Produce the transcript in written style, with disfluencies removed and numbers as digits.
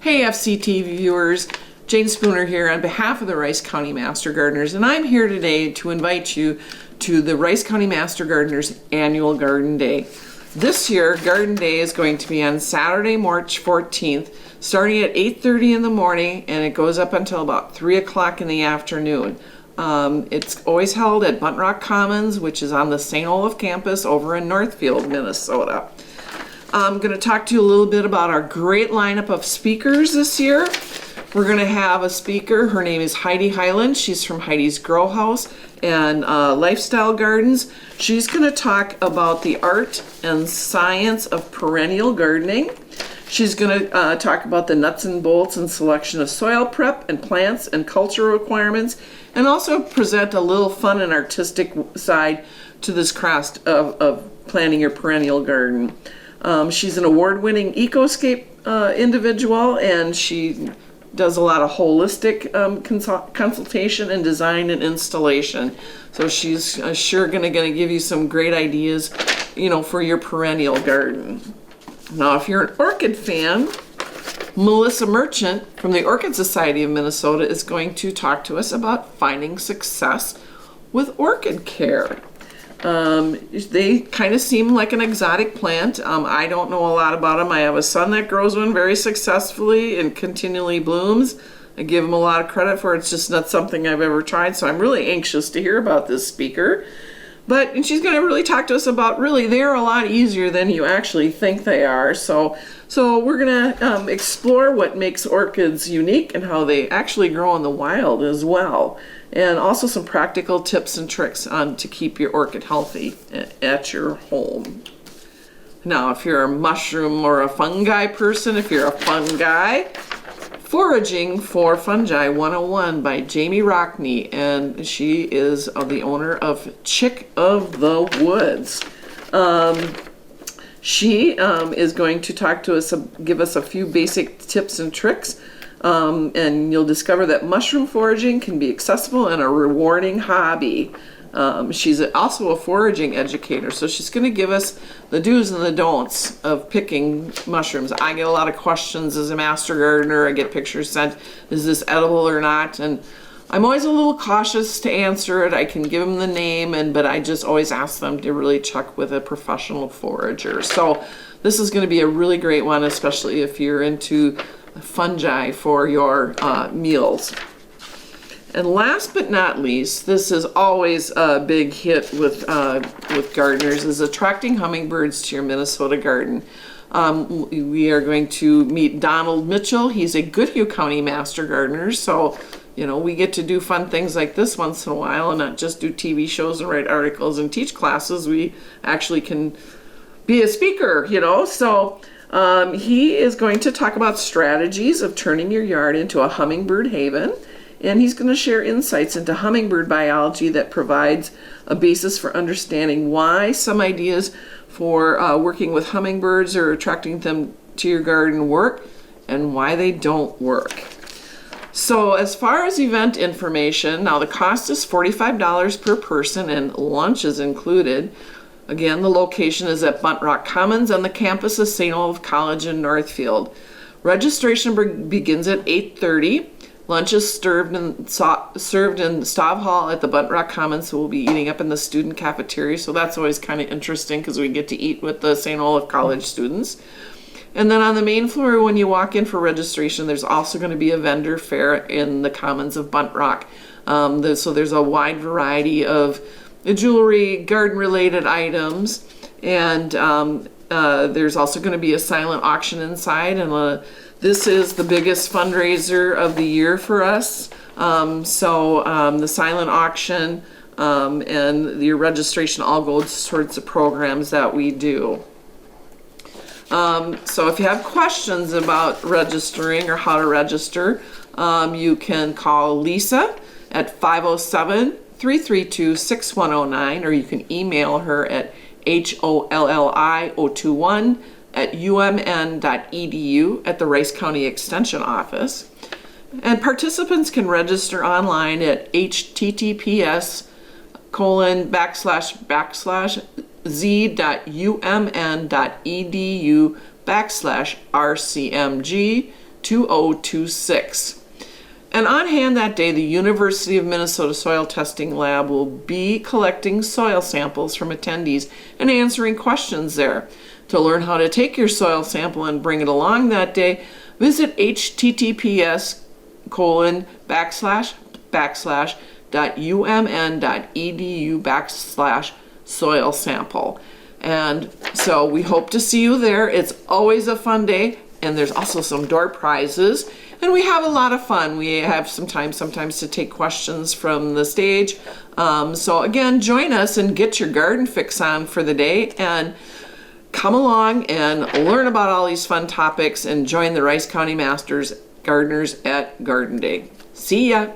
Hey FCT viewers, Jane Spooner here on behalf of the Rice County Master Gardeners, and I'm here today to invite you to the Rice County Master Gardeners Annual Garden Day. This year, Garden Day is going to be on Saturday, March 14th, starting at 8:30 in the morning, and it goes up until about 3 o'clock in the afternoon. It's always held at Bunt Rock Commons, which is on the St. Olaf campus over in Northfield, Minnesota. I'm going to talk to you a little bit about our great lineup of speakers this year. We're going to have a speaker. Her name is Heidi Highland. She's from Heidi's Grow House and Lifestyle Gardens. She's going to talk about the art and science of perennial gardening. She's going to talk about the nuts and bolts and selection of soil prep and plants and culture requirements, and also present a little fun and artistic side to this craft of planting your perennial garden. She's an award-winning ecoscape individual, and she does a lot of holistic consultation and design and installation. So she's sure going to give you some great ideas, for your perennial garden. Now, if you're an orchid fan, Melissa Merchant from the Orchid Society of Minnesota is going to talk to us about finding success with orchid care. They kind of seem like an exotic plant. I don't know a lot about them. I have a son that grows one very successfully and continually blooms. I give him a lot of credit for it. It's just not something I've ever tried, so I'm really anxious to hear about this speaker. And she's going to really talk to us about they're a lot easier than you actually think they are. So we're going to explore what makes orchids unique and how they actually grow in the wild as well. And also some practical tips and tricks to keep your orchid healthy at your home. Now, if you're a mushroom or a fungi person, if you're a fungi, Foraging for Fungi 101 by Jamie Rockney, and she is the owner of Chick of the Woods. She is going to talk to us, give us a few basic tips and tricks. And you'll discover that mushroom foraging can be accessible and a rewarding hobby. She's also a foraging educator, so she's going to give us the do's and the don'ts of picking mushrooms. I get a lot of questions as a master gardener. I get pictures sent, is this edible or not? And I'm always a little cautious to answer it. I can give them the name, but I just always ask them to really check with a professional forager. So this is going to be a really great one, especially if you're into fungi for your meals. And last but not least, this is always a big hit with gardeners, is attracting hummingbirds to your Minnesota garden. We are going to meet Donald Mitchell. He's a Goodhue County Master Gardener, so we get to do fun things like this once in a while and not just do TV shows and write articles and teach classes. We actually can be a speaker, so he is going to talk about strategies of turning your yard into a hummingbird haven, and he's going to share insights into hummingbird biology that provides a basis for understanding why some ideas for working with hummingbirds or attracting them to your garden work and why they don't work. So as far as event information, now the cost is $45 per person and lunch is included. Again, the location is at Bunt Rock Commons on the campus of St. Olaf College in Northfield. Registration begins at 8:30. Lunch is served in Stav Hall at the Bunt Rock Commons, so we'll be eating up in the student cafeteria. So that's always kind of interesting because we get to eat with the St. Olaf College students. And then on the main floor, when you walk in for registration, there's also going to be a vendor fair in the Commons of Bunt Rock. So there's a wide variety of jewelry, garden-related items, and there's also going to be a silent auction inside, and this is the biggest fundraiser of the year for us. The silent auction and your registration all goes towards the programs that we do. So if you have questions about registering or how to register, you can call Lisa at 507-332-6109, or you can email her at holli021@umn.edu at the Rice County Extension Office. And participants can register online at https://z.umn.edu/RCMG 2026. And on hand that day, the University of Minnesota Soil Testing Lab will be collecting soil samples from attendees and answering questions there. To learn how to take your soil sample and bring it along that day, visit https://.umn.edu/soil sample. And so we hope to see you there. It's always a fun day, and there's also some door prizes. And we have a lot of fun. We have some time sometimes to take questions from the stage. So again, join us and get your garden fix on for the day, and come along and learn about all these fun topics and join the Rice County Masters Gardeners at Garden Day. See ya.